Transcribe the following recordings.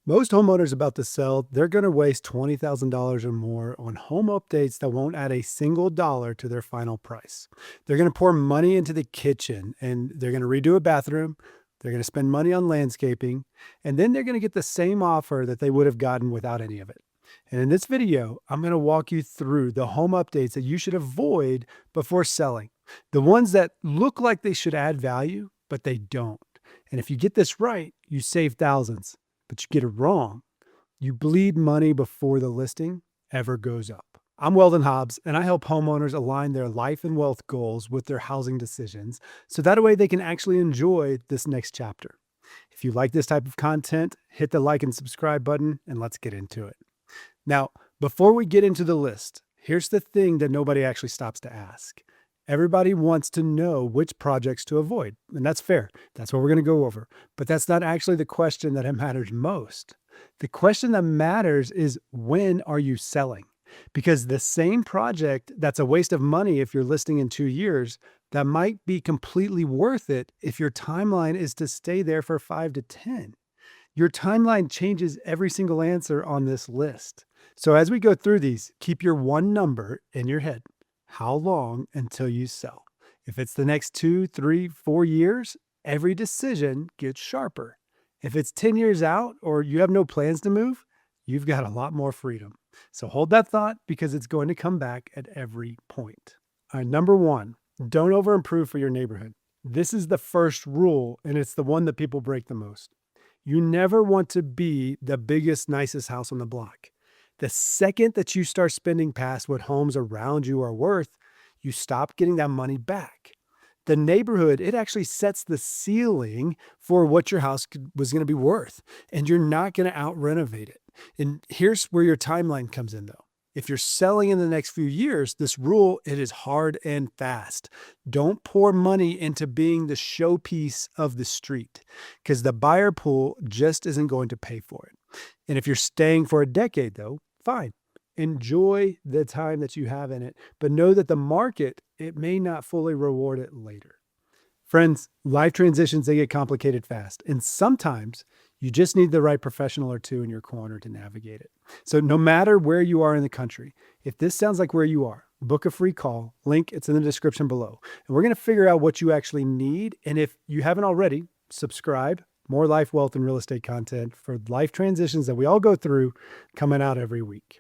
Most homeowners about to sell, they're going to waste $20,000 or more on home updates that won't add a single dollar to their final price. They're going to pour money into the kitchen and they're going to redo a bathroom. They're going to spend money on landscaping, and then they're going to get the same offer that they would have gotten without any of it. And in this video, I'm going to walk you through the home updates that you should avoid before selling. The ones that look like they should add value, but they don't. And if you get this right, you save thousands. But you get it wrong, you bleed money before the listing ever goes up. I'm Weldon Hobbs, and I help homeowners align their life and wealth goals with their housing decisions so that way they can actually enjoy this next chapter. If you like this type of content, hit the like and subscribe button, and let's get into it. Now, before we get into the list, here's the thing that nobody actually stops to ask. Everybody wants to know which projects to avoid, and that's fair. That's what we're going to go over. But that's not actually the question that matters most. The question that matters is, when are you selling? Because the same project that's a waste of money if you're listing in 2 years, that might be completely worth it if your timeline is to stay there for 5 to 10. Your timeline changes every single answer on this list. So as we go through these, keep your one number in your head. How long until you sell? If it's the next 2, 3, 4 years, every decision gets sharper. If it's 10 years out or you have no plans to move, you've got a lot more freedom. So hold that thought because it's going to come back at every point. All right, number 1, don't over-improve for your neighborhood. This is the first rule, and it's the one that people break the most. You never want to be the biggest, nicest house on the block. The second that you start spending past what homes around you are worth, you stop getting that money back. The neighborhood, it actually sets the ceiling for what your house was going to be worth, and you're not going to out-renovate it. And here's where your timeline comes in, though. If you're selling in the next few years, this rule, it is hard and fast. Don't pour money into being the showpiece of the street because the buyer pool just isn't going to pay for it. And if you're staying for a decade, though, fine. Enjoy the time that you have in it, but know that the market, it may not fully reward it later. Friends, life transitions, they get complicated fast. And sometimes you just need the right professional or two in your corner to navigate it. So no matter where you are in the country, if this sounds like where you are, book a free call. Link, it's in the description below. And we're going to figure out what you actually need. And if you haven't already, subscribe. More life, wealth, and real estate content for life transitions that we all go through coming out every week.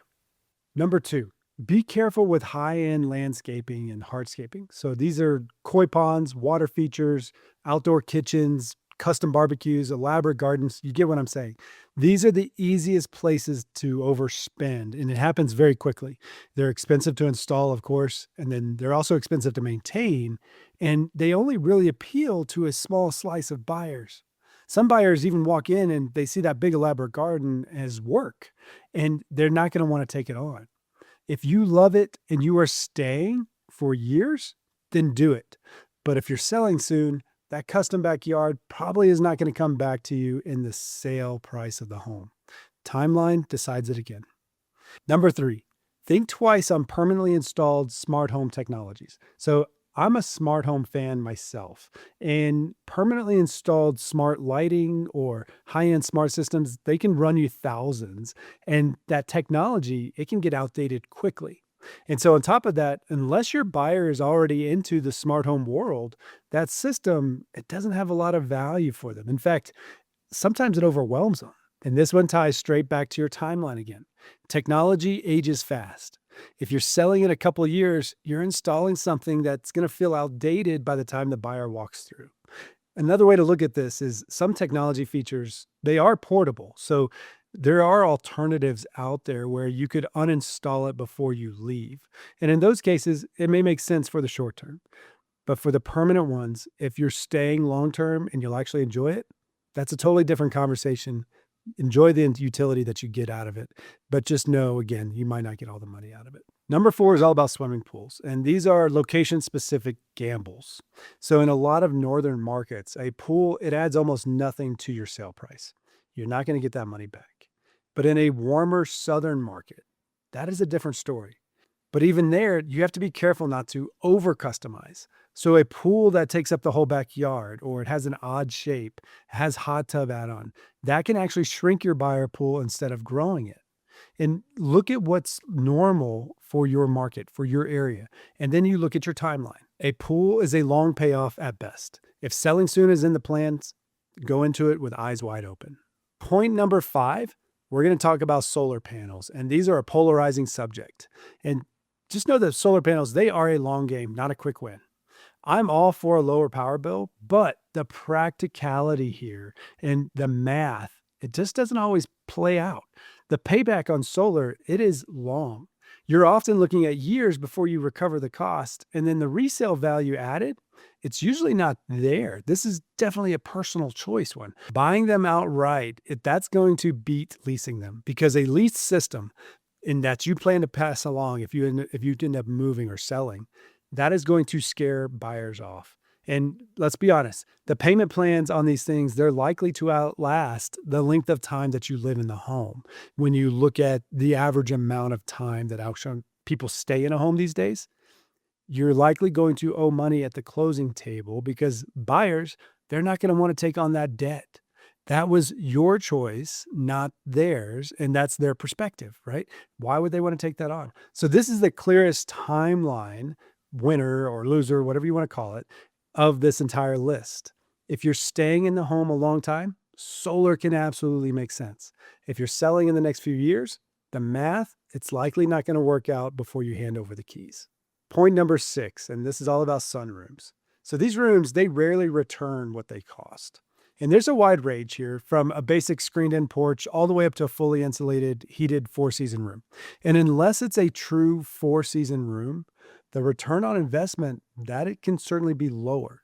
Number 2, be careful with high-end landscaping and hardscaping. So these are koi ponds, water features, outdoor kitchens, custom barbecues, elaborate gardens. You get what I'm saying. These are the easiest places to overspend, and it happens very quickly. They're expensive to install, of course, and then they're also expensive to maintain, and they only really appeal to a small slice of buyers. Some buyers even walk in and they see that big elaborate garden as work, and they're not going to want to take it on. If you love it and you are staying for years, then do it. But if you're selling soon, that custom backyard probably is not going to come back to you in the sale price of the home. Timeline decides it again. Number 3, think twice on permanently installed smart home technologies. So I'm a smart home fan myself, and permanently installed smart lighting or high-end smart systems, they can run you thousands, and that technology, it can get outdated quickly. And so on top of that, unless your buyer is already into the smart home world, that system, it doesn't have a lot of value for them. In fact, sometimes it overwhelms them. And this one ties straight back to your timeline again. Technology ages fast. If you're selling in a couple of years, you're installing something that's going to feel outdated by the time the buyer walks through. Another way to look at this is some technology features, they are portable. So there are alternatives out there where you could uninstall it before you leave. And in those cases, it may make sense for the short term. But for the permanent ones, if you're staying long term and you'll actually enjoy it, that's a totally different conversation. Enjoy the utility that you get out of it, but just know, again, you might not get all the money out of it. Number 4 is all about swimming pools, and these are location-specific gambles. So in a lot of northern markets, a pool, it adds almost nothing to your sale price. You're not going to get that money back. But in a warmer southern market, that is a different story. But even there, you have to be careful not to over customize. So a pool that takes up the whole backyard or it has an odd shape, has hot tub add-on, that can actually shrink your buyer pool instead of growing it. And look at what's normal for your market, for your area. And then you look at your timeline. A pool is a long payoff at best. If selling soon is in the plans, go into it with eyes wide open. Point number 5, we're going to talk about solar panels. And these are a polarizing subject. And just know that solar panels, they are a long game, not a quick win. I'm all for a lower power bill, but the practicality here and the math, it just doesn't always play out. The payback on solar, it is long. You're often looking at years before you recover the cost, and then the resale value added, it's usually not there. This is definitely a personal choice one. Buying them outright, that's going to beat leasing them because a lease system in that you plan to pass along if you end up moving or selling, that is going to scare buyers off. And let's be honest, the payment plans on these things, they're likely to outlast the length of time that you live in the home. When you look at the average amount of time that actually people stay in a home these days, you're likely going to owe money at the closing table because buyers, they're not going to want to take on that debt. That was your choice, not theirs, and that's their perspective, right? Why would they want to take that on? So this is the clearest timeline, winner or loser, whatever you want to call it, of this entire list. If you're staying in the home a long time, solar can absolutely make sense. If you're selling in the next few years, the math, it's likely not going to work out before you hand over the keys. Point number 6, and this is all about sunrooms. So these rooms, they rarely return what they cost. And there's a wide range here from a basic screened-in porch all the way up to a fully insulated, heated 4-season room. And unless it's a true 4-season room, the return on investment, that it can certainly be lower.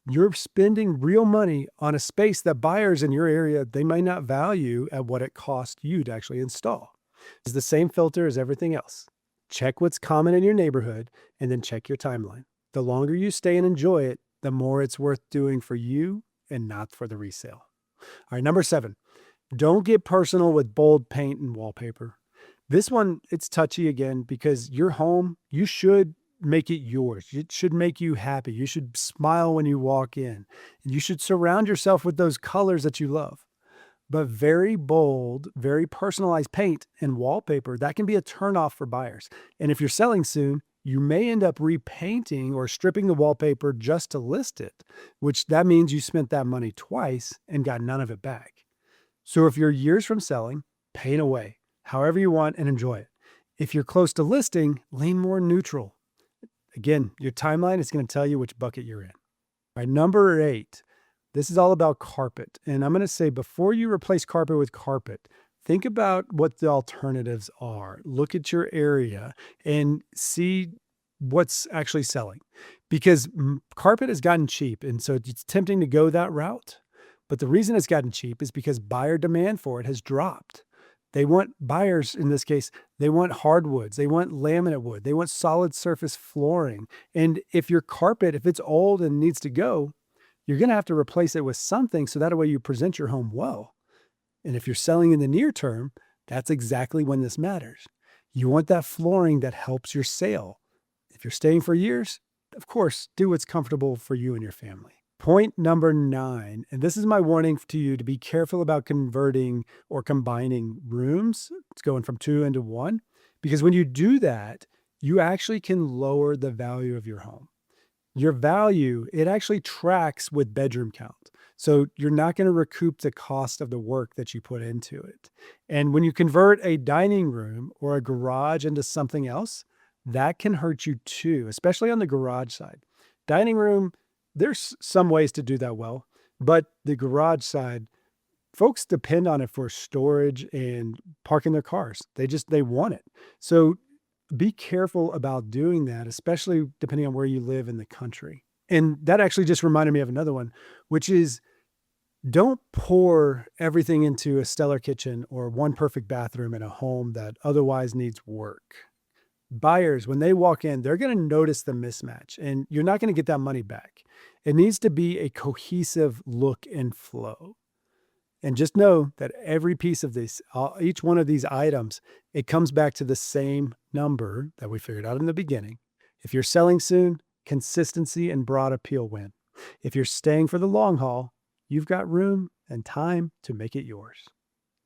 You're spending real money on a space that buyers in your area, they might not value at what it cost you to actually install. It's the same filter as everything else. Check what's common in your neighborhood and then check your timeline. The longer you stay and enjoy it, the more it's worth doing for you and not for the resale. All right, number 7, don't get personal with bold paint and wallpaper. This one, it's touchy again because your home, you should make it yours. It should make you happy. You should smile when you walk in. And you should surround yourself with those colors that you love. But very bold, very personalized paint and wallpaper, that can be a turnoff for buyers. And if you're selling soon, you may end up repainting or stripping the wallpaper just to list it, which that means you spent that money twice and got none of it back. So if you're years from selling, paint away, however you want, and enjoy it. If you're close to listing, lean more neutral. Again, your timeline is going to tell you which bucket you're in. All right, number 8, this is all about carpet. And I'm going to say before you replace carpet with carpet, think about what the alternatives are. Look at your area and see what's actually selling. Because carpet has gotten cheap, and so it's tempting to go that route. But the reason it's gotten cheap is because buyer demand for it has dropped. They want buyers, in this case, they want hardwoods, they want laminate wood, they want solid surface flooring. And if your carpet, if it's old and needs to go, you're going to have to replace it with something so that way you present your home well. And if you're selling in the near term, that's exactly when this matters. You want that flooring that helps your sale. If you're staying for years, of course, do what's comfortable for you and your family. Point number 9, and this is my warning to you to be careful about converting or combining rooms. It's going from 2 into 1, because when you do that, you actually can lower the value of your home. Your value, it actually tracks with bedroom count. So you're not going to recoup the cost of the work that you put into it. And when you convert a dining room or a garage into something else, that can hurt you too, especially on the garage side. Dining room, there's some ways to do that well, but the garage side, folks depend on it for storage and parking their cars. They want it. So be careful about doing that, especially depending on where you live in the country. And that actually just reminded me of another one, which is don't pour everything into a stellar kitchen or one perfect bathroom in a home that otherwise needs work. Buyers, when they walk in, they're going to notice the mismatch and you're not going to get that money back. It needs to be a cohesive look and flow. And just know that every piece of this, each one of these items, it comes back to the same number that we figured out in the beginning. If you're selling soon, consistency and broad appeal win. If you're staying for the long haul, you've got room and time to make it yours.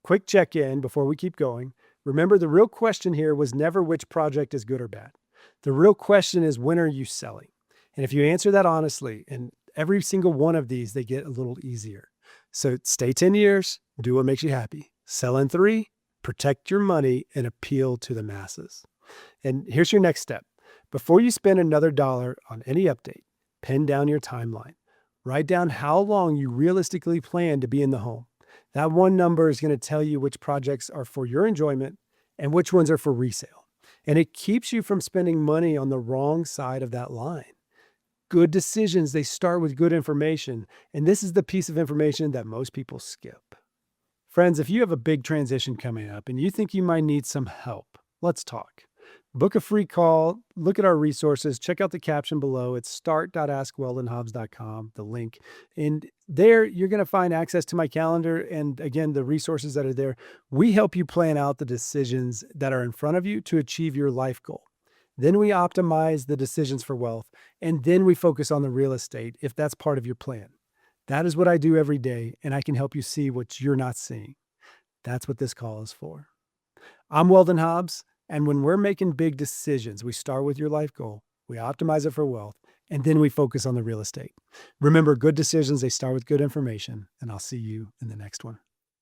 Quick check in before we keep going. Remember, the real question here was never which project is good or bad. The real question is, when are you selling? And if you answer that honestly, and every single one of these, they get a little easier. So stay 10 years, do what makes you happy. Sell in 3, protect your money, and appeal to the masses. And here's your next step. Before you spend another dollar on any update, pen down your timeline. Write down how long you realistically plan to be in the home. That one number is going to tell you which projects are for your enjoyment and which ones are for resale. And it keeps you from spending money on the wrong side of that line. Good decisions, they start with good information. And this is the piece of information that most people skip. Friends, if you have a big transition coming up and you think you might need some help, let's talk. Book a free call, look at our resources, check out the caption below. It's start.askweldonhobbs.com, the link. And there you're going to find access to my calendar and, again, the resources that are there. We help you plan out the decisions that are in front of you to achieve your life goal. Then we optimize the decisions for wealth, and then we focus on the real estate if that's part of your plan. That is what I do every day, and I can help you see what you're not seeing. That's what this call is for. I'm Weldon Hobbs. And when we're making big decisions, we start with your life goal, we optimize it for wealth, and then we focus on the real estate. Remember, good decisions, they start with good information, and I'll see you in the next one.